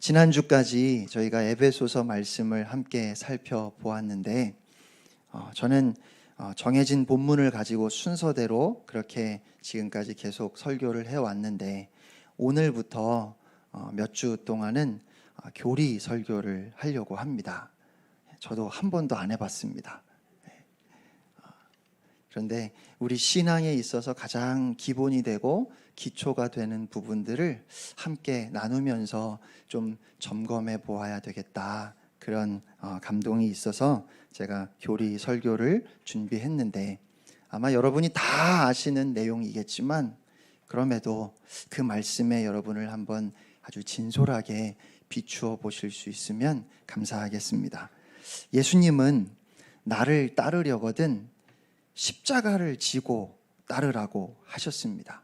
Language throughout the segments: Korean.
지난주까지 저희가 에베소서 말씀을 함께 살펴보았는데 저는 정해진 본문을 가지고 순서대로 그렇게 지금까지 계속 설교를 해왔는데 오늘부터 몇 주 동안은 교리 설교를 하려고 합니다. 저도 한 번도 안 해봤습니다. 그런데 우리 신앙에 있어서 가장 기본이 되고 기초가 되는 부분들을 함께 나누면서 좀 점검해 보아야 되겠다, 그런 감동이 있어서 제가 교리 설교를 준비했는데 아마 여러분이 다 아시는 내용이겠지만 그럼에도 그 말씀에 여러분을 한번 아주 진솔하게 비추어 보실 수 있으면 감사하겠습니다. 예수님은 나를 따르려거든 십자가를 지고 따르라고 하셨습니다.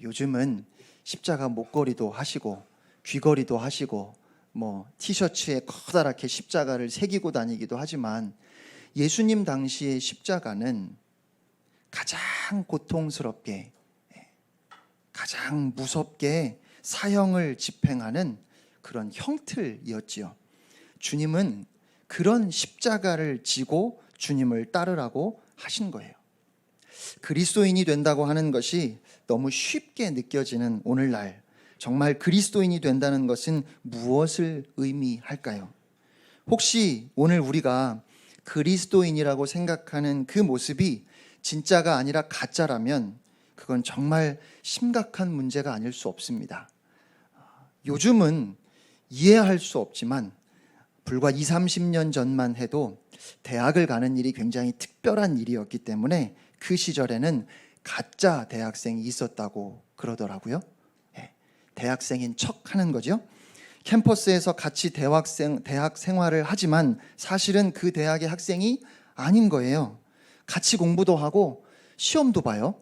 요즘은 십자가 목걸이도 하시고 귀걸이도 하시고 티셔츠에 커다랗게 십자가를 새기고 다니기도 하지만 예수님 당시의 십자가는 가장 고통스럽게, 가장 무섭게 사형을 집행하는 그런 형틀이었지요. 주님은 그런 십자가를 지고 주님을 따르라고 하신 거예요. 그리스도인이 된다고 하는 것이 너무 쉽게 느껴지는 오늘날, 정말 그리스도인이 된다는 것은 무엇을 의미할까요? 혹시 오늘 우리가 그리스도인이라고 생각하는 그 모습이 진짜가 아니라 가짜라면 그건 정말 심각한 문제가 아닐 수 없습니다. 요즘은 이해할 수 없지만 불과 20, 30년 전만 해도 대학을 가는 일이 굉장히 특별한 일이었기 때문에 그 시절에는 가짜 대학생이 있었다고 그러더라고요. 대학생인 척 하는 거죠. 캠퍼스에서 같이 대학 생활을 하지만 사실은 그 대학의 학생이 아닌 거예요. 같이 공부도 하고 시험도 봐요.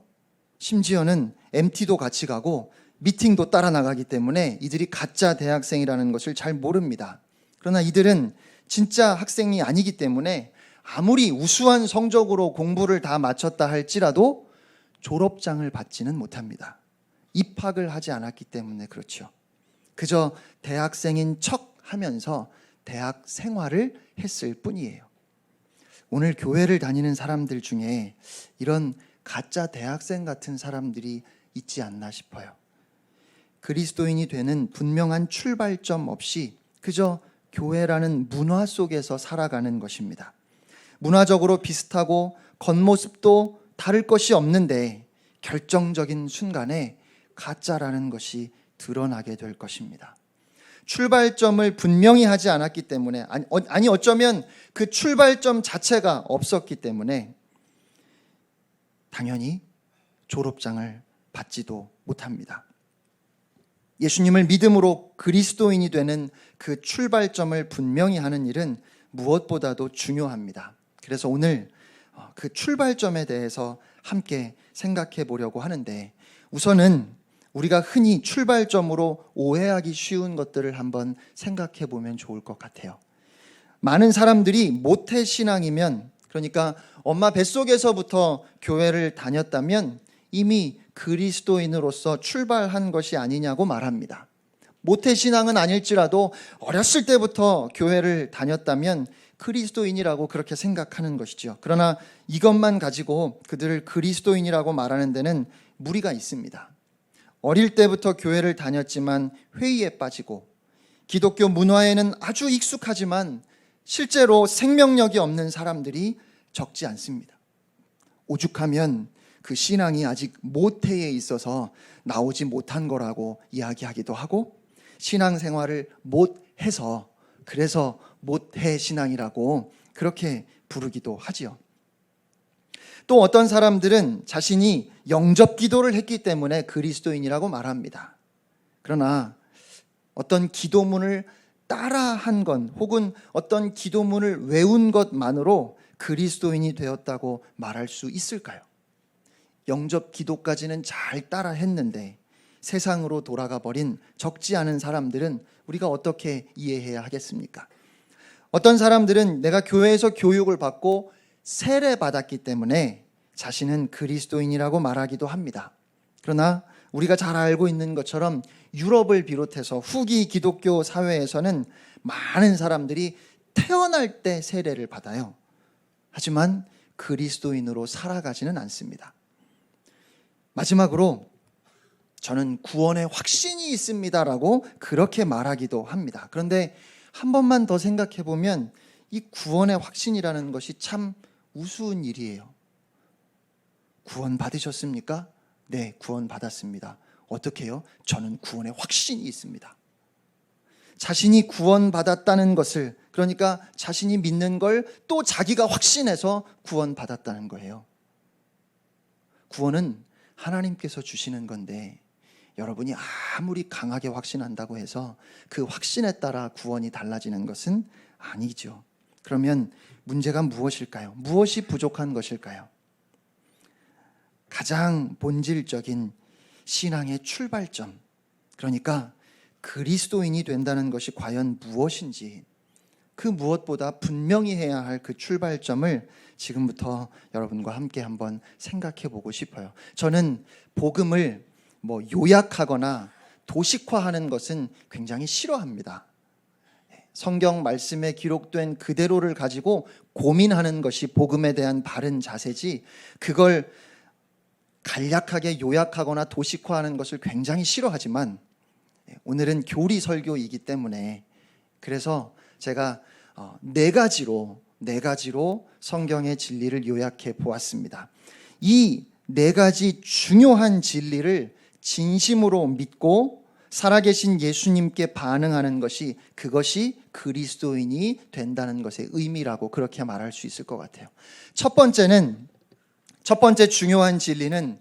심지어는 MT도 같이 가고 미팅도 따라 나가기 때문에 이들이 가짜 대학생이라는 것을 잘 모릅니다. 그러나 이들은 진짜 학생이 아니기 때문에 아무리 우수한 성적으로 공부를 다 마쳤다 할지라도 졸업장을 받지는 못합니다. 입학을 하지 않았기 때문에 그렇죠. 그저 대학생인 척 하면서 대학 생활을 했을 뿐이에요. 오늘 교회를 다니는 사람들 중에 이런 가짜 대학생 같은 사람들이 있지 않나 싶어요. 그리스도인이 되는 분명한 출발점 없이 그저 교회라는 문화 속에서 살아가는 것입니다. 문화적으로 비슷하고 겉모습도 다를 것이 없는데 결정적인 순간에 가짜라는 것이 드러나게 될 것입니다. 출발점을 분명히 하지 않았기 때문에, 아니 어쩌면 그 출발점 자체가 없었기 때문에 당연히 졸업장을 받지도 못합니다. 예수님을 믿음으로 그리스도인이 되는 그 출발점을 분명히 하는 일은 무엇보다도 중요합니다. 그래서 오늘 그 출발점에 대해서 함께 생각해 보려고 하는데, 우선은 우리가 흔히 출발점으로 오해하기 쉬운 것들을 한번 생각해 보면 좋을 것 같아요. 많은 사람들이 모태신앙이면, 그러니까 엄마 뱃속에서부터 교회를 다녔다면 이미 그리스도인으로서 출발한 것이 아니냐고 말합니다. 모태신앙은 아닐지라도 어렸을 때부터 교회를 다녔다면 그리스도인이라고 그렇게 생각하는 것이죠. 그러나 이것만 가지고 그들을 그리스도인이라고 말하는 데는 무리가 있습니다. 어릴 때부터 교회를 다녔지만 회의에 빠지고 기독교 문화에는 아주 익숙하지만 실제로 생명력이 없는 사람들이 적지 않습니다. 오죽하면 그 신앙이 아직 모태에 있어서 나오지 못한 거라고 이야기하기도 하고, 신앙생활을 못해서 그래서 모태 신앙이라고 그렇게 부르기도 하지요. 또 어떤 사람들은 자신이 영접 기도를 했기 때문에 그리스도인이라고 말합니다. 그러나 어떤 기도문을 따라한 건, 혹은 어떤 기도문을 외운 것만으로 그리스도인이 되었다고 말할 수 있을까요? 영접 기도까지는 잘 따라 했는데 세상으로 돌아가 버린 적지 않은 사람들은 우리가 어떻게 이해해야 하겠습니까? 어떤 사람들은 내가 교회에서 교육을 받고 세례받았기 때문에 자신은 그리스도인이라고 말하기도 합니다. 그러나 우리가 잘 알고 있는 것처럼 유럽을 비롯해서 후기 기독교 사회에서는 많은 사람들이 태어날 때 세례를 받아요. 하지만 그리스도인으로 살아가지는 않습니다. 마지막으로 저는 구원의 확신이 있습니다라고 그렇게 말하기도 합니다. 그런데 한 번만 더 생각해 보면 이 구원의 확신이라는 것이 참 우스운 일이에요. 구원 받으셨습니까? 네, 구원 받았습니다. 어떻게 해요? 저는 구원의 확신이 있습니다. 자신이 구원받았다는 것을, 그러니까 자신이 믿는 걸 또 자기가 확신해서 구원받았다는 거예요. 구원은 하나님께서 주시는 건데 여러분이 아무리 강하게 확신한다고 해서 그 확신에 따라 구원이 달라지는 것은 아니죠. 그러면 문제가 무엇일까요? 무엇이 부족한 것일까요? 가장 본질적인 신앙의 출발점, 그러니까 그리스도인이 된다는 것이 과연 무엇인지, 그 무엇보다 분명히 해야 할 그 출발점을 지금부터 여러분과 함께 한번 생각해 보고 싶어요. 저는 복음을 요약하거나 도식화하는 것은 굉장히 싫어합니다. 성경 말씀에 기록된 그대로를 가지고 고민하는 것이 복음에 대한 바른 자세지, 그걸 간략하게 요약하거나 도식화하는 것을 굉장히 싫어하지만 오늘은 교리 설교이기 때문에 그래서 제가 네 가지로 성경의 진리를 요약해 보았습니다. 이 네 가지 중요한 진리를 진심으로 믿고 살아계신 예수님께 반응하는 것이, 그것이 그리스도인이 된다는 것의 의미라고 그렇게 말할 수 있을 것 같아요. 첫 번째 중요한 진리는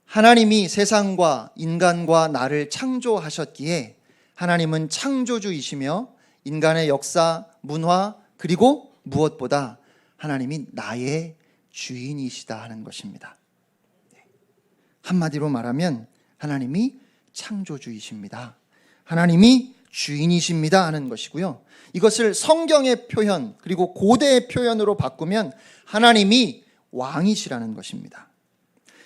하나님이 세상과 인간과 나를 창조하셨기에 하나님은 창조주이시며 인간의 역사, 문화, 그리고 무엇보다 하나님이 나의 주인이시다 하는 것입니다. 한마디로 말하면 하나님이 창조주이십니다. 하나님이 주인이십니다 하는 것이고요. 이것을 성경의 표현, 그리고 고대의 표현으로 바꾸면 하나님이 왕이시라는 것입니다.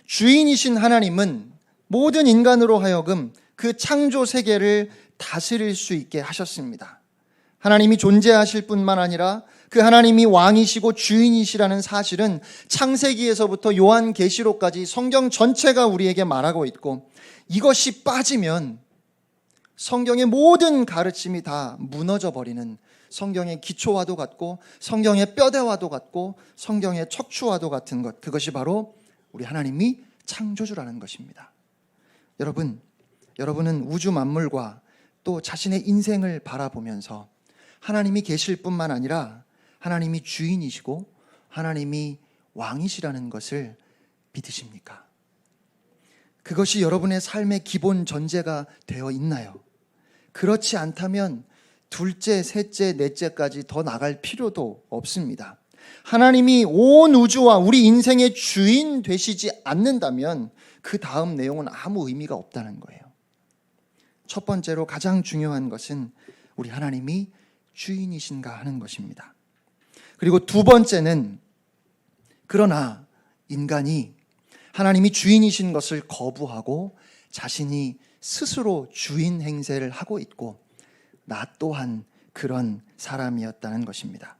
주인이신 하나님은 모든 인간으로 하여금 그 창조 세계를 다스릴 수 있게 하셨습니다. 하나님이 존재하실 뿐만 아니라 그 하나님이 왕이시고 주인이시라는 사실은 창세기에서부터 요한계시록까지 성경 전체가 우리에게 말하고 있고, 이것이 빠지면 성경의 모든 가르침이 다 무너져 버리는, 성경의 기초와도 같고 성경의 뼈대와도 같고 성경의 척추와도 같은 것, 그것이 바로 우리 하나님이 창조주라는 것입니다. 여러분은 우주 만물과 또 자신의 인생을 바라보면서 하나님이 계실 뿐만 아니라 하나님이 주인이시고 하나님이 왕이시라는 것을 믿으십니까? 그것이 여러분의 삶의 기본 전제가 되어 있나요? 그렇지 않다면 둘째, 셋째, 넷째까지 더 나갈 필요도 없습니다. 하나님이 온 우주와 우리 인생의 주인 되시지 않는다면 그 다음 내용은 아무 의미가 없다는 거예요. 첫 번째로 가장 중요한 것은 우리 하나님이 주인이신가 하는 것입니다. 그리고 두 번째는, 그러나 인간이 하나님이 주인이신 것을 거부하고 자신이 스스로 주인 행세를 하고 있고 나 또한 그런 사람이었다는 것입니다.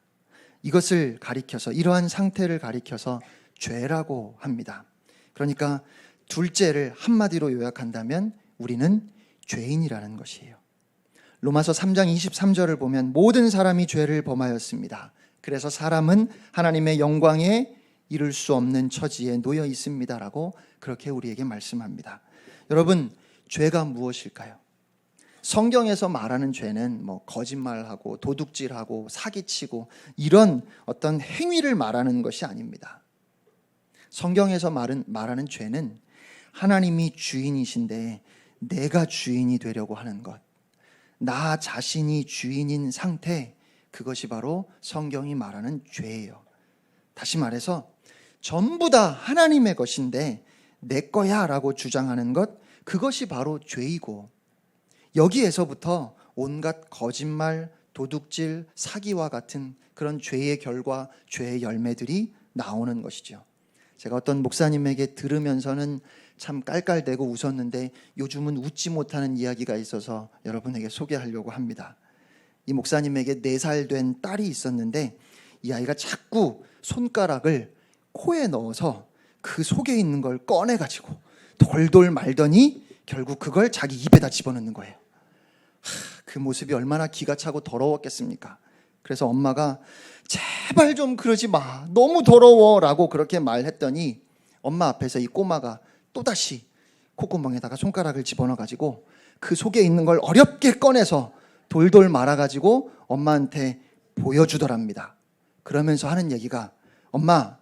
이것을 가리켜서, 이러한 상태를 가리켜서 죄라고 합니다. 그러니까 둘째를 한마디로 요약한다면 우리는 죄인이라는 것이에요. 로마서 3장 23절을 보면 모든 사람이 죄를 범하였습니다. 그래서 사람은 하나님의 영광에 이를 수 없는 처지에 놓여 있습니다라고 그렇게 우리에게 말씀합니다. 여러분, 죄가 무엇일까요? 성경에서 말하는 죄는 거짓말하고 도둑질하고 사기치고 이런 어떤 행위를 말하는 것이 아닙니다. 성경에서 말하는 죄는 하나님이 주인이신데 내가 주인이 되려고 하는 것, 나 자신이 주인인 상태, 그것이 바로 성경이 말하는 죄예요. 다시 말해서 전부 다 하나님의 것인데 내 거야 라고 주장하는 것, 그것이 바로 죄이고, 여기에서부터 온갖 거짓말, 도둑질, 사기와 같은 그런 죄의 결과, 죄의 열매들이 나오는 것이죠. 제가 어떤 목사님에게 들으면서는 참 깔깔대고 웃었는데 요즘은 웃지 못하는 이야기가 있어서 여러분에게 소개하려고 합니다. 이 목사님에게 4살 된 딸이 있었는데 이 아이가 자꾸 손가락을 코에 넣어서 그 속에 있는 걸 꺼내가지고 돌돌 말더니 결국 그걸 자기 입에다 집어넣는 거예요. 그 모습이 얼마나 기가 차고 더러웠겠습니까? 그래서 엄마가 제발 좀 그러지 마, 너무 더러워 라고 그렇게 말했더니 엄마 앞에서 이 꼬마가 또다시 콧구멍에다가 손가락을 집어넣어가지고 그 속에 있는 걸 어렵게 꺼내서 돌돌 말아가지고 엄마한테 보여주더랍니다. 그러면서 하는 얘기가 엄마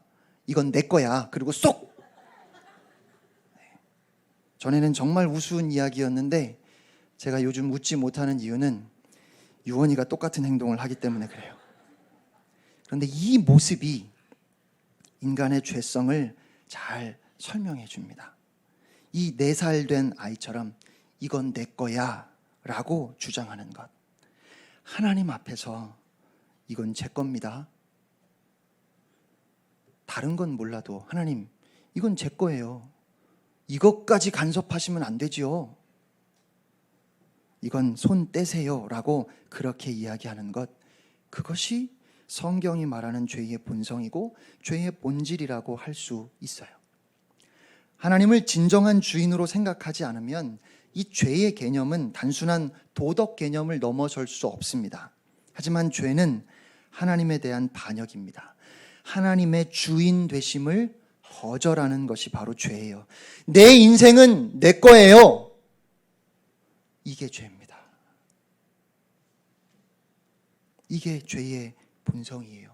이건 내 거야. 그리고 쏙! 전에는 정말 우스운 이야기였는데 제가 요즘 웃지 못하는 이유는 유원이가 똑같은 행동을 하기 때문에 그래요. 그런데 이 모습이 인간의 죄성을 잘 설명해 줍니다. 이 4살 된 아이처럼 이건 내 거야 라고 주장하는 것. 하나님 앞에서 이건 제 겁니다. 다른 건 몰라도 하나님 이건 제 거예요. 이것까지 간섭하시면 안 되지요. 이건 손 떼세요 라고 그렇게 이야기하는 것, 그것이 성경이 말하는 죄의 본성이고 죄의 본질이라고 할 수 있어요. 하나님을 진정한 주인으로 생각하지 않으면 이 죄의 개념은 단순한 도덕 개념을 넘어설 수 없습니다. 하지만 죄는 하나님에 대한 반역입니다. 하나님의 주인 되심을 거절하는 것이 바로 죄예요. 내 인생은 내 거예요. 이게 죄입니다. 이게 죄의 본성이에요.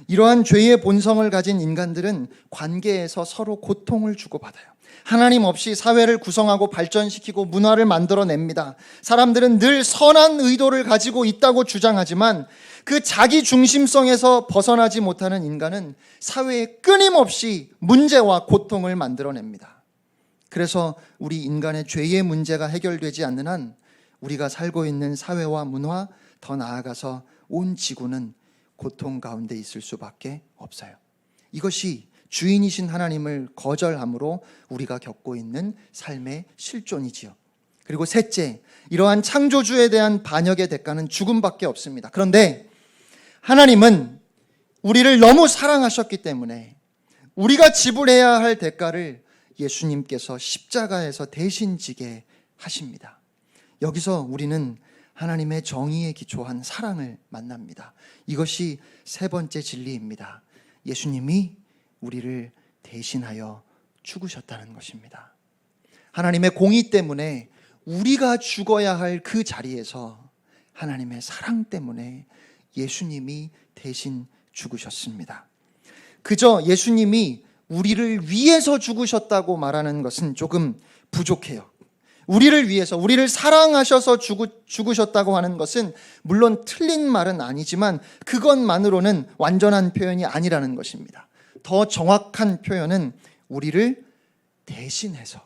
이러한 죄의 본성을 가진 인간들은 관계에서 서로 고통을 주고받아요. 하나님 없이 사회를 구성하고 발전시키고 문화를 만들어냅니다. 사람들은 늘 선한 의도를 가지고 있다고 주장하지만 그 자기 중심성에서 벗어나지 못하는 인간은 사회에 끊임없이 문제와 고통을 만들어냅니다. 그래서 우리 인간의 죄의 문제가 해결되지 않는 한 우리가 살고 있는 사회와 문화, 더 나아가서 온 지구는 고통 가운데 있을 수밖에 없어요. 이것이 주인이신 하나님을 거절함으로 우리가 겪고 있는 삶의 실존이지요. 그리고 셋째, 이러한 창조주에 대한 반역의 대가는 죽음밖에 없습니다. 그런데 하나님은 우리를 너무 사랑하셨기 때문에 우리가 지불해야 할 대가를 예수님께서 십자가에서 대신 지게 하십니다. 여기서 우리는 하나님의 정의에 기초한 사랑을 만납니다. 이것이 세 번째 진리입니다. 예수님이 우리를 대신하여 죽으셨다는 것입니다. 하나님의 공의 때문에 우리가 죽어야 할 그 자리에서 하나님의 사랑 때문에 예수님이 대신 죽으셨습니다. 그저 예수님이 우리를 위해서 죽으셨다고 말하는 것은 조금 부족해요. 우리를 위해서, 우리를 사랑하셔서 죽으셨다고 하는 것은 물론 틀린 말은 아니지만 그것만으로는 완전한 표현이 아니라는 것입니다. 더 정확한 표현은 우리를 대신해서,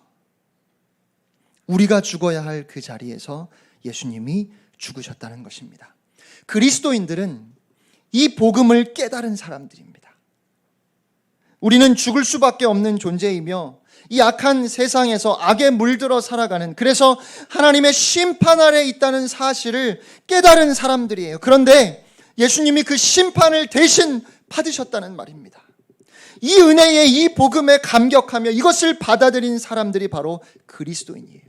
우리가 죽어야 할 그 자리에서 예수님이 죽으셨다는 것입니다. 그리스도인들은 이 복음을 깨달은 사람들입니다. 우리는 죽을 수밖에 없는 존재이며 이 악한 세상에서 악에 물들어 살아가는, 그래서 하나님의 심판 아래 있다는 사실을 깨달은 사람들이에요. 그런데 예수님이 그 심판을 대신 받으셨다는 말입니다. 이 은혜에, 이 복음에 감격하며 이것을 받아들인 사람들이 바로 그리스도인이에요.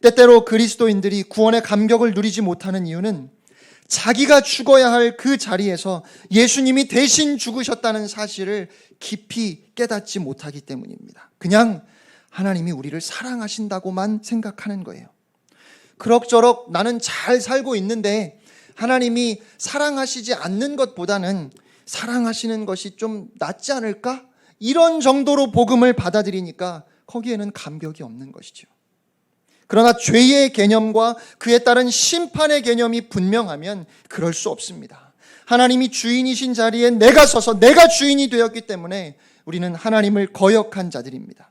때때로 그리스도인들이 구원의 감격을 누리지 못하는 이유는 자기가 죽어야 할 그 자리에서 예수님이 대신 죽으셨다는 사실을 깊이 깨닫지 못하기 때문입니다. 그냥 하나님이 우리를 사랑하신다고만 생각하는 거예요. 그럭저럭 나는 잘 살고 있는데 하나님이 사랑하시지 않는 것보다는 사랑하시는 것이 좀 낫지 않을까? 이런 정도로 복음을 받아들이니까 거기에는 감격이 없는 것이죠. 그러나 죄의 개념과 그에 따른 심판의 개념이 분명하면 그럴 수 없습니다. 하나님이 주인이신 자리에 내가 서서 내가 주인이 되었기 때문에 우리는 하나님을 거역한 자들입니다.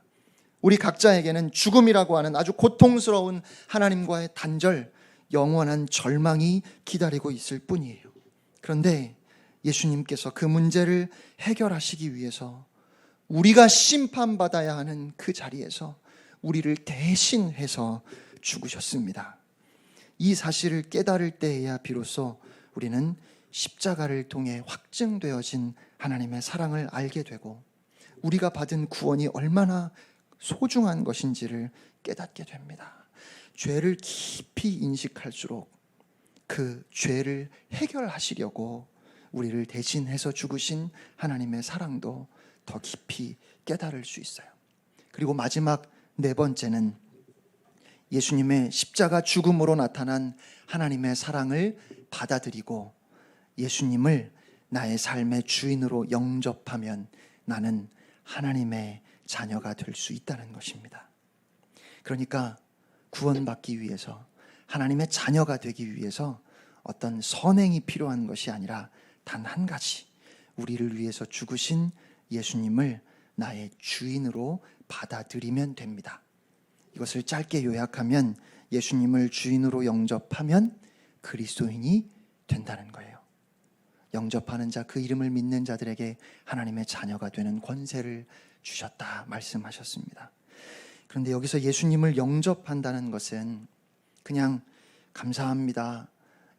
우리 각자에게는 죽음이라고 하는 아주 고통스러운 하나님과의 단절, 영원한 절망이 기다리고 있을 뿐이에요. 그런데 예수님께서 그 문제를 해결하시기 위해서 우리가 심판받아야 하는 그 자리에서 우리를 대신해서 죽으셨습니다. 이 사실을 깨달을 때에야 비로소 우리는 십자가를 통해 확증되어진 하나님의 사랑을 알게 되고 우리가 받은 구원이 얼마나 소중한 것인지를 깨닫게 됩니다. 죄를 깊이 인식할수록 그 죄를 해결하시려고 우리를 대신해서 죽으신 하나님의 사랑도 더 깊이 깨달을 수 있어요. 그리고 마지막 네 번째는 예수님의 십자가 죽음으로 나타난 하나님의 사랑을 받아들이고 예수님을 나의 삶의 주인으로 영접하면 나는 하나님의 자녀가 될 수 있다는 것입니다. 그러니까 구원받기 위해서, 하나님의 자녀가 되기 위해서 어떤 선행이 필요한 것이 아니라 단 한 가지, 우리를 위해서 죽으신 예수님을 나의 주인으로 받아들이면 됩니다. 이것을 짧게 요약하면 예수님을 주인으로 영접하면 그리스도인이 된다는 거예요. 영접하는 자, 그 이름을 믿는 자들에게 하나님의 자녀가 되는 권세를 주셨다 말씀하셨습니다. 그런데 여기서 예수님을 영접한다는 것은 그냥 감사합니다,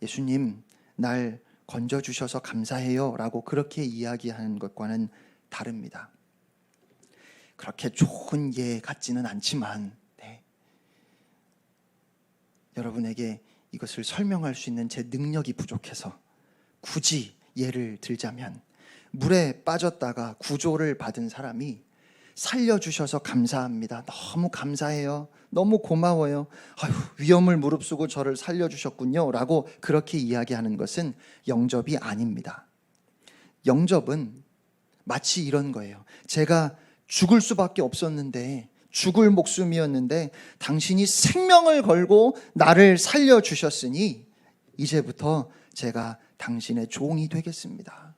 예수님 날 건져주셔서 감사해요 라고 그렇게 이야기하는 것과는 다릅니다. 그렇게 좋은 예 같지는 않지만 여러분에게 이것을 설명할 수 있는 제 능력이 부족해서 굳이 예를 들자면, 물에 빠졌다가 구조를 받은 사람이 살려주셔서 감사합니다, 너무 감사해요, 너무 고마워요, 아유, 위험을 무릅쓰고 저를 살려주셨군요 라고 그렇게 이야기하는 것은 영접이 아닙니다. 영접은 마치 이런 거예요. 제가 죽을 수밖에 없었는데, 죽을 목숨이었는데 당신이 생명을 걸고 나를 살려주셨으니 이제부터 제가 당신의 종이 되겠습니다.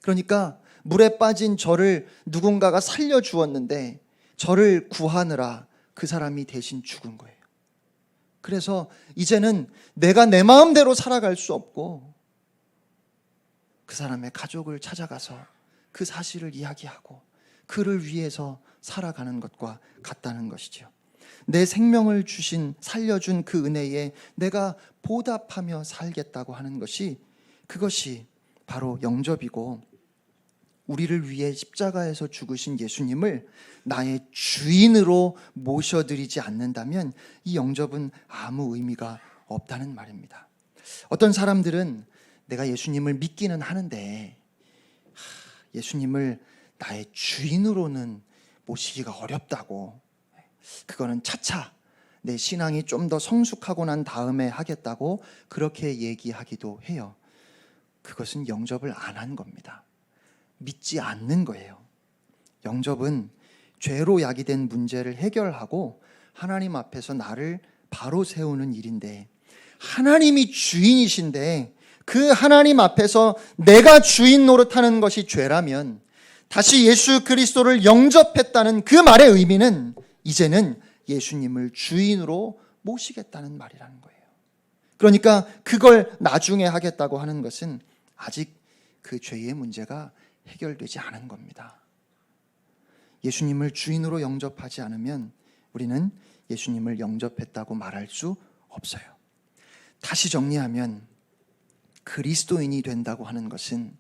그러니까 물에 빠진 저를 누군가가 살려주었는데 저를 구하느라 그 사람이 대신 죽은 거예요. 그래서 이제는 내가 내 마음대로 살아갈 수 없고 그 사람의 가족을 찾아가서 그 사실을 이야기하고 그를 위해서 살아가는 것과 같다는 것이죠. 내 생명을 살려준 그 은혜에 내가 보답하며 살겠다고 하는 것이, 그것이 바로 영접이고, 우리를 위해 십자가에서 죽으신 예수님을 나의 주인으로 모셔드리지 않는다면 이 영접은 아무 의미가 없다는 말입니다. 어떤 사람들은 내가 예수님을 믿기는 하는데 예수님을 나의 주인으로는 모시기가 어렵다고, 그거는 차차 내 신앙이 좀 더 성숙하고 난 다음에 하겠다고 그렇게 얘기하기도 해요. 그것은 영접을 안 한 겁니다. 믿지 않는 거예요. 영접은 죄로 야기된 문제를 해결하고 하나님 앞에서 나를 바로 세우는 일인데, 하나님이 주인이신데 그 하나님 앞에서 내가 주인 노릇하는 것이 죄라면 다시 예수 그리스도를 영접했다는 그 말의 의미는 이제는 예수님을 주인으로 모시겠다는 말이라는 거예요. 그러니까 그걸 나중에 하겠다고 하는 것은 아직 그 죄의 문제가 해결되지 않은 겁니다. 예수님을 주인으로 영접하지 않으면 우리는 예수님을 영접했다고 말할 수 없어요. 다시 정리하면 그리스도인이 된다고 하는 것은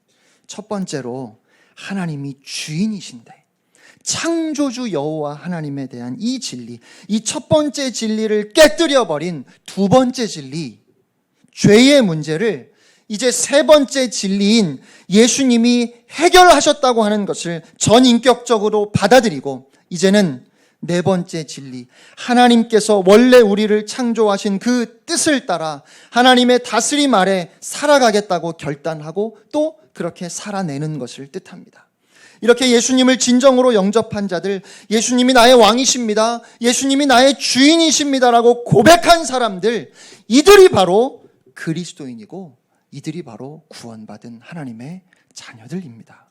첫 번째로 하나님이 주인이신데, 창조주 여호와 하나님에 대한 이 진리, 이 첫 번째 진리를 깨뜨려 버린 두 번째 진리, 죄의 문제를 이제 세 번째 진리인 예수님이 해결하셨다고 하는 것을 전인격적으로 받아들이고, 이제는 네 번째 진리, 하나님께서 원래 우리를 창조하신 그 뜻을 따라 하나님의 다스림 아래 살아가겠다고 결단하고 또 그렇게 살아내는 것을 뜻합니다. 이렇게 예수님을 진정으로 영접한 자들, 예수님이 나의 왕이십니다, 예수님이 나의 주인이십니다라고 고백한 사람들, 이들이 바로 그리스도인이고 이들이 바로 구원받은 하나님의 자녀들입니다.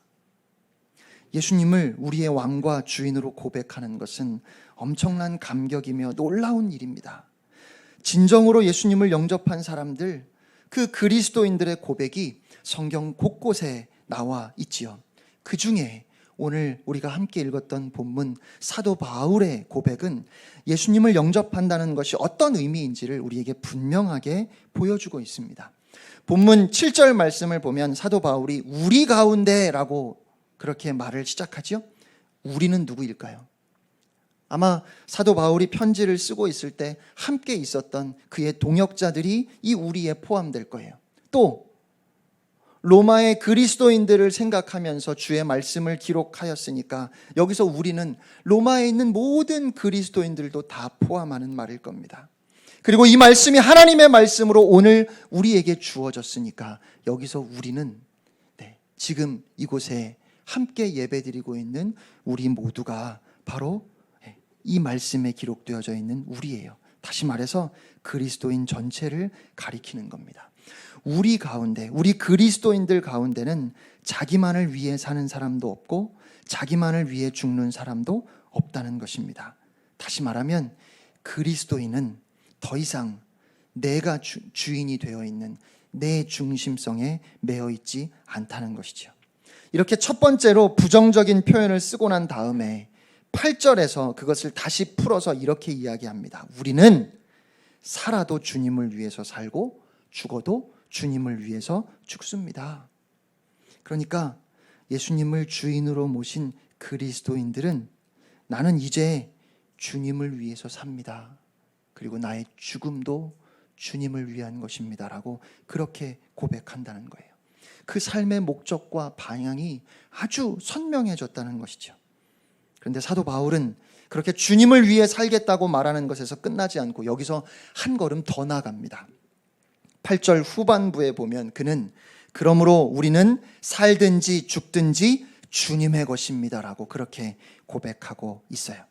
예수님을 우리의 왕과 주인으로 고백하는 것은 엄청난 감격이며 놀라운 일입니다. 진정으로 예수님을 영접한 사람들, 그 그리스도인들의 고백이 성경 곳곳에 나와 있지요. 그 중에 오늘 우리가 함께 읽었던 본문 사도 바울의 고백은 예수님을 영접한다는 것이 어떤 의미인지를 우리에게 분명하게 보여주고 있습니다. 본문 7절 말씀을 보면 사도 바울이 우리 가운데라고 그렇게 말을 시작하죠. 우리는 누구일까요? 아마 사도 바울이 편지를 쓰고 있을 때 함께 있었던 그의 동역자들이 이 우리에 포함될 거예요. 또 로마의 그리스도인들을 생각하면서 주의 말씀을 기록하였으니까 여기서 우리는 로마에 있는 모든 그리스도인들도 다 포함하는 말일 겁니다. 그리고 이 말씀이 하나님의 말씀으로 오늘 우리에게 주어졌으니까 여기서 우리는 지금 이곳에 함께 예배드리고 있는 우리 모두가 바로 이 말씀에 기록되어져 있는 우리예요. 다시 말해서 그리스도인 전체를 가리키는 겁니다. 우리 가운데, 우리 그리스도인들 가운데는 자기만을 위해 사는 사람도 없고 자기만을 위해 죽는 사람도 없다는 것입니다. 다시 말하면 그리스도인은 더 이상 내가 주인이 되어 있는 내 중심성에 매여 있지 않다는 것이죠. 이렇게 첫 번째로 부정적인 표현을 쓰고 난 다음에 8절에서 그것을 다시 풀어서 이렇게 이야기합니다. 우리는 살아도 주님을 위해서 살고 죽어도 주님을 위해서 죽습니다. 그러니까 예수님을 주인으로 모신 그리스도인들은 나는 이제 주님을 위해서 삽니다. 그리고 나의 죽음도 주님을 위한 것입니다라고 그렇게 고백한다는 거예요. 그 삶의 목적과 방향이 아주 선명해졌다는 것이죠. 그런데 사도 바울은 그렇게 주님을 위해 살겠다고 말하는 것에서 끝나지 않고 여기서 한 걸음 더 나아갑니다. 8절 후반부에 보면 그는 그러므로 우리는 살든지 죽든지 주님의 것입니다라고 그렇게 고백하고 있어요.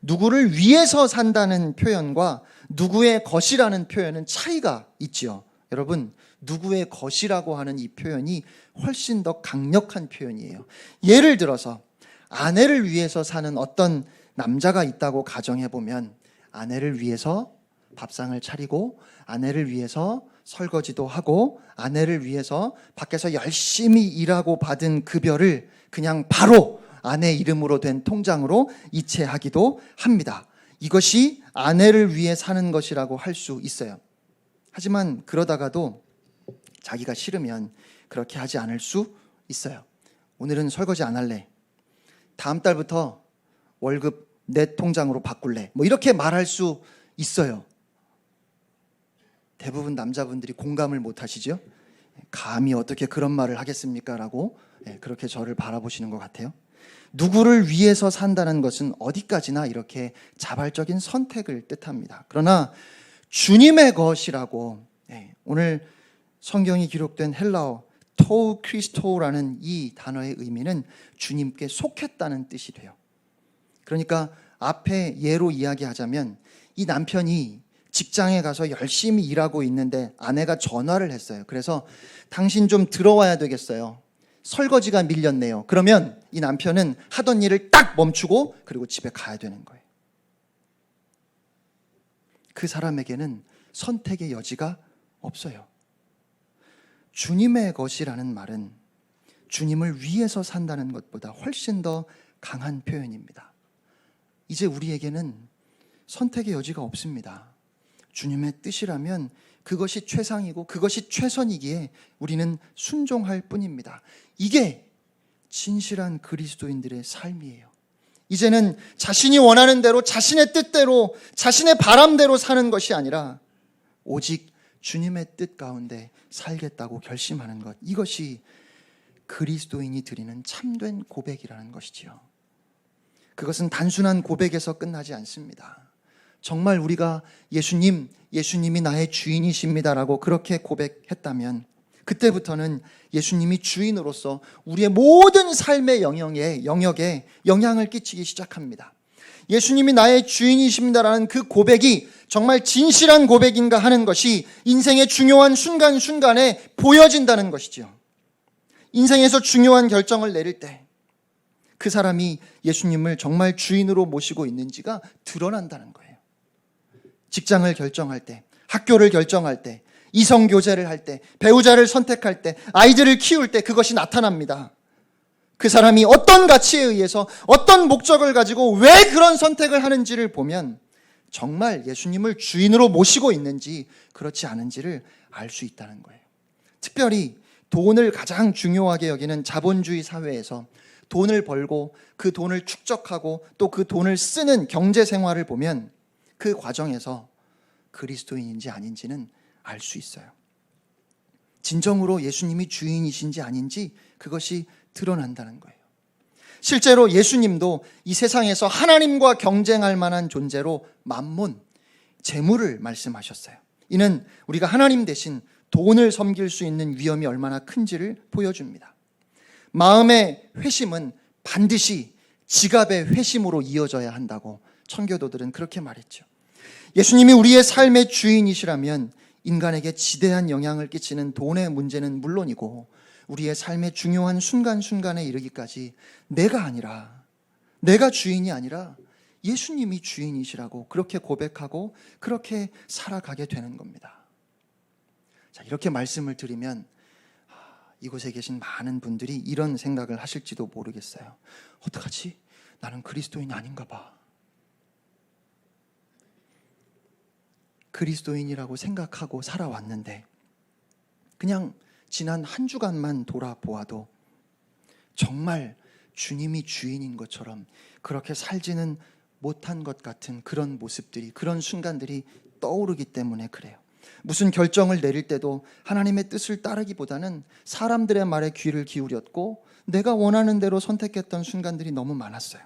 누구를 위해서 산다는 표현과 누구의 것이라는 표현은 차이가 있죠. 여러분, 누구의 것이라고 하는 이 표현이 훨씬 더 강력한 표현이에요. 예를 들어서 아내를 위해서 사는 어떤 남자가 있다고 가정해보면 아내를 위해서 밥상을 차리고 아내를 위해서 설거지도 하고 아내를 위해서 밖에서 열심히 일하고 받은 급여를 그냥 바로 아내 이름으로 된 통장으로 이체하기도 합니다. 이것이 아내를 위해 사는 것이라고 할 수 있어요. 하지만 그러다가도 자기가 싫으면 그렇게 하지 않을 수 있어요. 오늘은 설거지 안 할래. 다음 달부터 월급 내 통장으로 바꿀래. 이렇게 말할 수 있어요. 대부분 남자분들이 공감을 못 하시죠? 감히 어떻게 그런 말을 하겠습니까? 라고 그렇게 저를 바라보시는 것 같아요. 누구를 위해서 산다는 것은 어디까지나 이렇게 자발적인 선택을 뜻합니다. 그러나 주님의 것이라고 오늘 성경이 기록된 헬라어 토우 크리스토라는 이 단어의 의미는 주님께 속했다는 뜻이 돼요. 그러니까 앞에 예로 이야기하자면 이 남편이 직장에 가서 열심히 일하고 있는데 아내가 전화를 했어요. 그래서 당신 좀 들어와야 되겠어요. 설거지가 밀렸네요. 그러면 이 남편은 하던 일을 딱 멈추고 그리고 집에 가야 되는 거예요. 그 사람에게는 선택의 여지가 없어요. 주님의 것이라는 말은 주님을 위해서 산다는 것보다 훨씬 더 강한 표현입니다. 이제 우리에게는 선택의 여지가 없습니다. 주님의 뜻이라면 그것이 최상이고 그것이 최선이기에 우리는 순종할 뿐입니다. 이게 진실한 그리스도인들의 삶이에요. 이제는 자신이 원하는 대로 자신의 뜻대로 자신의 바람대로 사는 것이 아니라 오직 주님의 뜻 가운데 살겠다고 결심하는 것, 이것이 그리스도인이 드리는 참된 고백이라는 것이지요. 그것은 단순한 고백에서 끝나지 않습니다. 정말 우리가 예수님이 나의 주인이십니다라고 그렇게 고백했다면 그때부터는 예수님이 주인으로서 우리의 모든 삶의 영역에 영향을 끼치기 시작합니다. 예수님이 나의 주인이십니다라는 그 고백이 정말 진실한 고백인가 하는 것이 인생의 중요한 순간순간에 보여진다는 것이죠. 인생에서 중요한 결정을 내릴 때 그 사람이 예수님을 정말 주인으로 모시고 있는지가 드러난다는 거예요. 직장을 결정할 때, 학교를 결정할 때, 이성교제를 할 때, 배우자를 선택할 때, 아이들을 키울 때 그것이 나타납니다. 그 사람이 어떤 가치에 의해서 어떤 목적을 가지고 왜 그런 선택을 하는지를 보면 정말 예수님을 주인으로 모시고 있는지 그렇지 않은지를 알 수 있다는 거예요. 특별히 돈을 가장 중요하게 여기는 자본주의 사회에서 돈을 벌고 그 돈을 축적하고 또 그 돈을 쓰는 경제 생활을 보면 그 과정에서 그리스도인인지 아닌지는 알 수 있어요. 진정으로 예수님이 주인이신지 아닌지 그것이 드러난다는 거예요. 실제로 예수님도 이 세상에서 하나님과 경쟁할 만한 존재로 만몬, 재물을 말씀하셨어요. 이는 우리가 하나님 대신 돈을 섬길 수 있는 위험이 얼마나 큰지를 보여줍니다. 마음의 회심은 반드시 지갑의 회심으로 이어져야 한다고 청교도들은 그렇게 말했죠. 예수님이 우리의 삶의 주인이시라면 인간에게 지대한 영향을 끼치는 돈의 문제는 물론이고 우리의 삶의 중요한 순간순간에 이르기까지 내가 주인이 아니라 예수님이 주인이시라고 그렇게 고백하고 그렇게 살아가게 되는 겁니다. 자, 이렇게 말씀을 드리면 이곳에 계신 많은 분들이 이런 생각을 하실지도 모르겠어요. 어떡하지? 나는 그리스도인 아닌가 봐. 그리스도인이라고 생각하고 살아왔는데 그냥 지난 한 주간만 돌아보아도 정말 주님이 주인인 것처럼 그렇게 살지는 못한 것 같은 그런 모습들이, 그런 순간들이 떠오르기 때문에 그래요. 무슨 결정을 내릴 때도 하나님의 뜻을 따르기보다는 사람들의 말에 귀를 기울였고 내가 원하는 대로 선택했던 순간들이 너무 많았어요.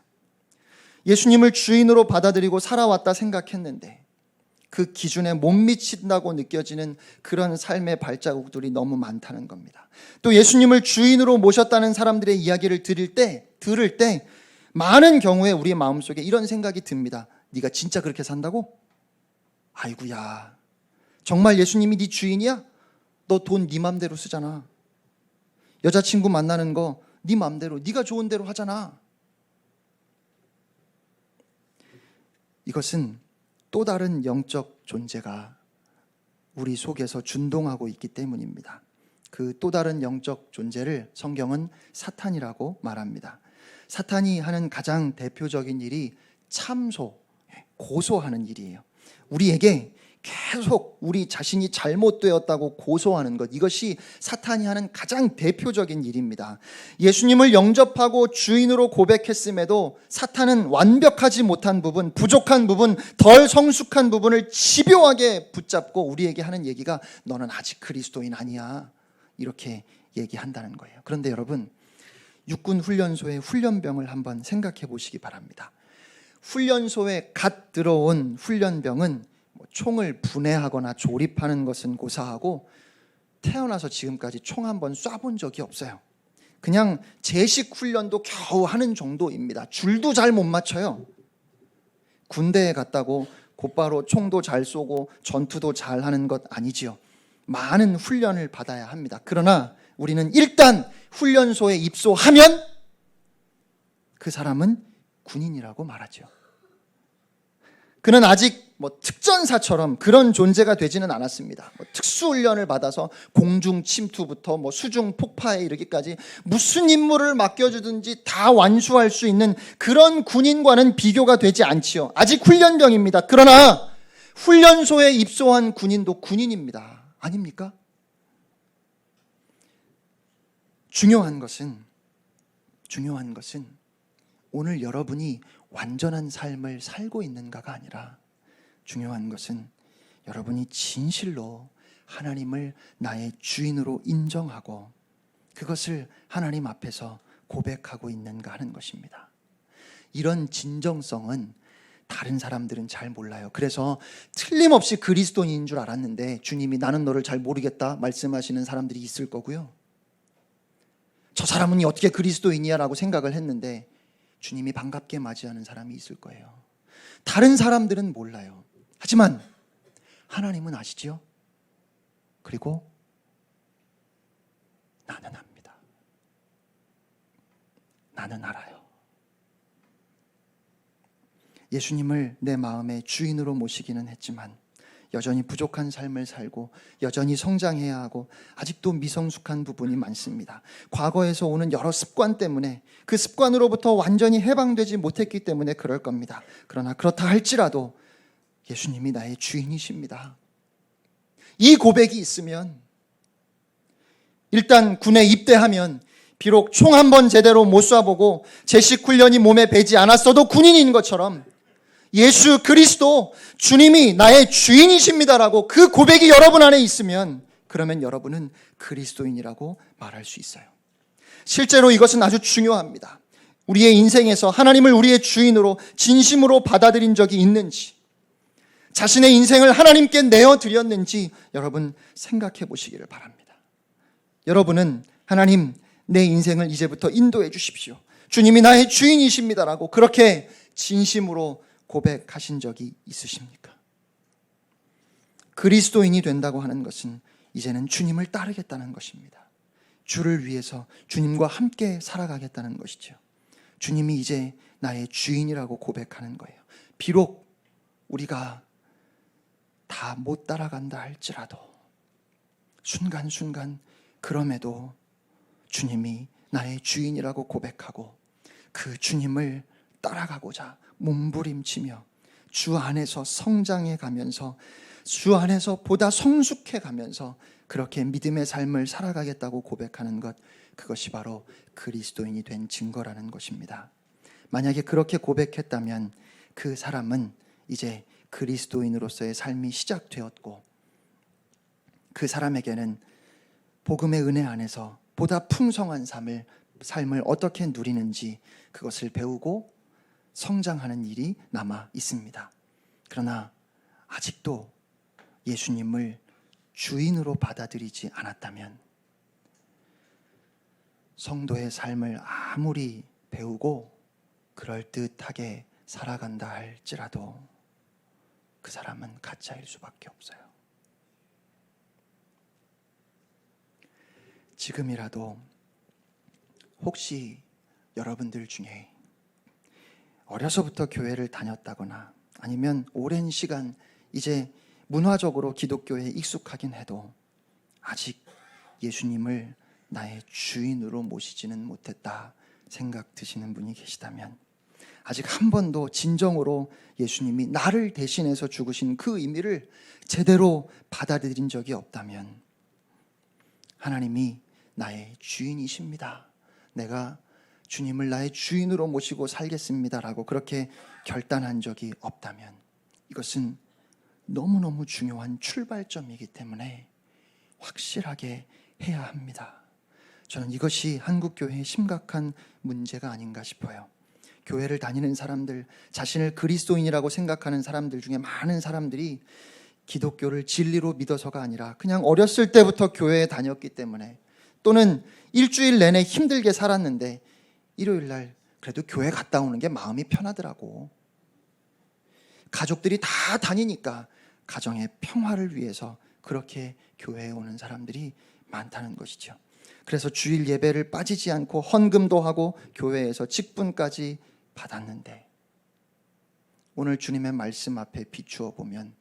예수님을 주인으로 받아들이고 살아왔다 생각했는데 그 기준에 못 미친다고 느껴지는 그런 삶의 발자국들이 너무 많다는 겁니다. 또 예수님을 주인으로 모셨다는 사람들의 이야기를 들을 때 많은 경우에 우리의 마음속에 이런 생각이 듭니다. 네가 진짜 그렇게 산다고? 아이고야, 정말 예수님이 네 주인이야? 너 돈 네 맘대로 쓰잖아. 여자친구 만나는 거 네 맘대로, 네가 좋은 대로 하잖아. 이것은 또 다른 영적 존재가 우리 속에서 준동하고 있기 때문입니다. 그 또 다른 영적 존재를 성경은 사탄이라고 말합니다. 사탄이 하는 가장 대표적인 일이 참소, 고소하는 일이에요. 우리에게 계속 우리 자신이 잘못되었다고 고소하는 것, 이것이 사탄이 하는 가장 대표적인 일입니다. 예수님을 영접하고 주인으로 고백했음에도 사탄은 완벽하지 못한 부분, 부족한 부분, 덜 성숙한 부분을 집요하게 붙잡고 우리에게 하는 얘기가 너는 아직 그리스도인 아니야, 이렇게 얘기한다는 거예요. 그런데 여러분, 육군 훈련소의 훈련병을 한번 생각해 보시기 바랍니다. 훈련소에 갓 들어온 훈련병은 총을 분해하거나 조립하는 것은 고사하고 태어나서 지금까지 총 한 번 쏴본 적이 없어요. 그냥 제식 훈련도 겨우 하는 정도입니다. 줄도 잘 못 맞춰요. 군대에 갔다고 곧바로 총도 잘 쏘고 전투도 잘 하는 것 아니지요. 많은 훈련을 받아야 합니다. 그러나 우리는 일단 훈련소에 입소하면 그 사람은 군인이라고 말하죠. 그는 아직 특전사처럼 그런 존재가 되지는 않았습니다. 특수훈련을 받아서 공중 침투부터 수중 폭파에 이르기까지 무슨 임무를 맡겨주든지 다 완수할 수 있는 그런 군인과는 비교가 되지 않지요. 아직 훈련병입니다. 그러나 훈련소에 입소한 군인도 군인입니다. 아닙니까? 중요한 것은 오늘 여러분이 완전한 삶을 살고 있는가가 아니라 중요한 것은 여러분이 진실로 하나님을 나의 주인으로 인정하고 그것을 하나님 앞에서 고백하고 있는가 하는 것입니다. 이런 진정성은 다른 사람들은 잘 몰라요. 그래서 틀림없이 그리스도인인 줄 알았는데 주님이 나는 너를 잘 모르겠다 말씀하시는 사람들이 있을 거고요. 저 사람은 어떻게 그리스도인이야 라고 생각을 했는데 주님이 반갑게 맞이하는 사람이 있을 거예요. 다른 사람들은 몰라요. 하지만 하나님은 아시죠? 그리고 나는 압니다. 나는 알아요. 예수님을 내 마음의 주인으로 모시기는 했지만 여전히 부족한 삶을 살고 여전히 성장해야 하고 아직도 미성숙한 부분이 많습니다. 과거에서 오는 여러 습관 때문에 그 습관으로부터 완전히 해방되지 못했기 때문에 그럴 겁니다. 그러나 그렇다 할지라도 예수님이 나의 주인이십니다. 이 고백이 있으면 일단 군에 입대하면 비록 총 한 번 제대로 못 쏴보고 제식 훈련이 몸에 배지 않았어도 군인인 것처럼 예수 그리스도 주님이 나의 주인이십니다라고 그 고백이 여러분 안에 있으면 그러면 여러분은 그리스도인이라고 말할 수 있어요. 실제로 이것은 아주 중요합니다. 우리의 인생에서 하나님을 우리의 주인으로 진심으로 받아들인 적이 있는지, 자신의 인생을 하나님께 내어드렸는지 여러분 생각해 보시기를 바랍니다. 여러분은 하나님, 내 인생을 이제부터 인도해 주십시오, 주님이 나의 주인이십니다라고 그렇게 진심으로 고백하신 적이 있으십니까? 그리스도인이 된다고 하는 것은 이제는 주님을 따르겠다는 것입니다. 주를 위해서 주님과 함께 살아가겠다는 것이죠. 주님이 이제 나의 주인이라고 고백하는 거예요. 비록 우리가 다 못 따라간다 할지라도 순간순간 그럼에도 주님이 나의 주인이라고 고백하고 그 주님을 따라가고자 몸부림치며 주 안에서 성장해 가면서 주 안에서 보다 성숙해 가면서 그렇게 믿음의 삶을 살아가겠다고 고백하는 것, 그것이 바로 그리스도인이 된 증거라는 것입니다. 만약에 그렇게 고백했다면 그 사람은 이제 그리스도인으로서의 삶이 시작되었고 그 사람에게는 복음의 은혜 안에서 보다 풍성한 삶을 어떻게 누리는지 그것을 배우고 성장하는 일이 남아 있습니다. 그러나 아직도 예수님을 주인으로 받아들이지 않았다면 성도의 삶을 아무리 배우고 그럴듯하게 살아간다 할지라도 그 사람은 가짜일 수밖에 없어요. 지금이라도 혹시 여러분들 중에 어려서부터 교회를 다녔다거나 아니면 오랜 시간 이제 문화적으로 기독교에 익숙하긴 해도 아직 예수님을 나의 주인으로 모시지는 못했다 생각 드시는 분이 계시다면, 아직 한 번도 진정으로 예수님이 나를 대신해서 죽으신 그 의미를 제대로 받아들인 적이 없다면, 하나님이 나의 주인이십니다, 내가 주님을 나의 주인으로 모시고 살겠습니다라고 그렇게 결단한 적이 없다면, 이것은 너무너무 중요한 출발점이기 때문에 확실하게 해야 합니다. 저는 이것이 한국교회의 심각한 문제가 아닌가 싶어요. 교회를 다니는 사람들, 자신을 그리스도인이라고 생각하는 사람들 중에 많은 사람들이 기독교를 진리로 믿어서가 아니라 그냥 어렸을 때부터 교회에 다녔기 때문에, 또는 일주일 내내 힘들게 살았는데 일요일 날 그래도 교회 갔다 오는 게 마음이 편하더라고. 가족들이 다 다니니까 가정의 평화를 위해서 그렇게 교회에 오는 사람들이 많다는 것이죠. 그래서 주일 예배를 빠지지 않고 헌금도 하고 교회에서 직분까지 받았는데, 오늘 주님의 말씀 앞에 비추어 보면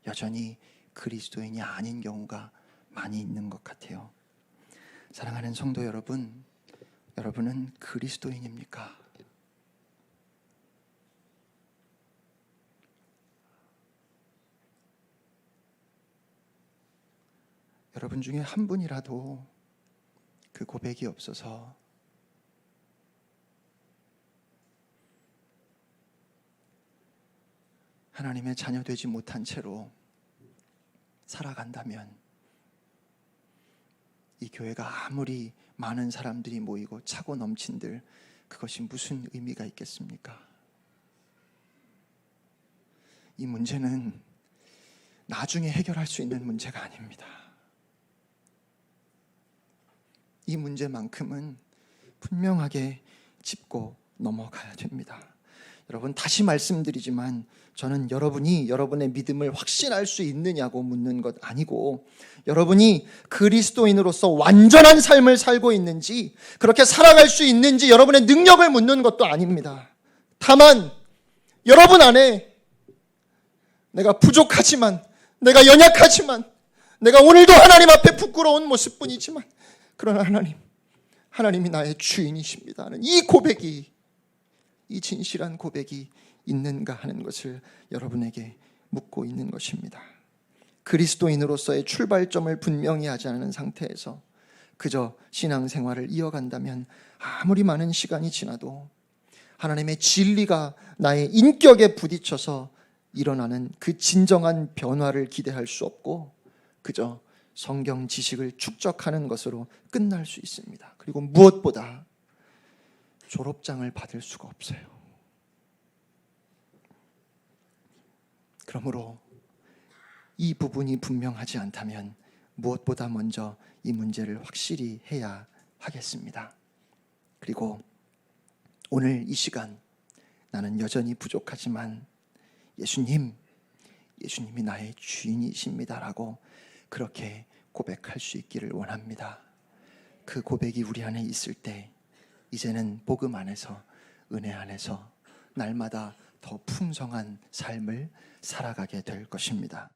여전히 그리스도인이 아닌 경우가 많이 있는 것 같아요. 사랑하는 성도 여러분, 여러분은 그리스도인입니까? 여러분 중에 한 분이라도 그 고백이 없어서 하나님의 자녀 되지 못한 채로 살아간다면, 이 교회가 아무리 많은 사람들이 모이고 차고 넘친들 그것이 무슨 의미가 있겠습니까? 이 문제는 나중에 해결할 수 있는 문제가 아닙니다. 이 문제만큼은 분명하게 짚고 넘어가야 됩니다. 여러분, 다시 말씀드리지만 저는 여러분이 여러분의 믿음을 확신할 수 있느냐고 묻는 것 아니고, 여러분이 그리스도인으로서 완전한 삶을 살고 있는지, 그렇게 살아갈 수 있는지 여러분의 능력을 묻는 것도 아닙니다. 다만 여러분 안에 내가 부족하지만 내가 연약하지만, 내가 오늘도 하나님 앞에 부끄러운 모습뿐이지만, 그러나 하나님이 나의 주인이십니다 하는 이 고백이, 이 진실한 고백이 있는가 하는 것을 여러분에게 묻고 있는 것입니다. 그리스도인으로서의 출발점을 분명히 하지 않은 상태에서 그저 신앙생활을 이어간다면 아무리 많은 시간이 지나도 하나님의 진리가 나의 인격에 부딪혀서 일어나는 그 진정한 변화를 기대할 수 없고 그저 성경 지식을 축적하는 것으로 끝날 수 있습니다. 그리고 무엇보다 졸업장을 받을 수가 없어요. 그러므로 이 부분이 분명하지 않다면 무엇보다 먼저 이 문제를 확실히 해야 하겠습니다. 그리고 오늘 이 시간 나는 여전히 부족하지만 예수님이 나의 주인이십니다라고 그렇게 고백할 수 있기를 원합니다. 그 고백이 우리 안에 있을 때 이제는 복음 안에서, 은혜 안에서 날마다 더 풍성한 삶을 살아가게 될 것입니다.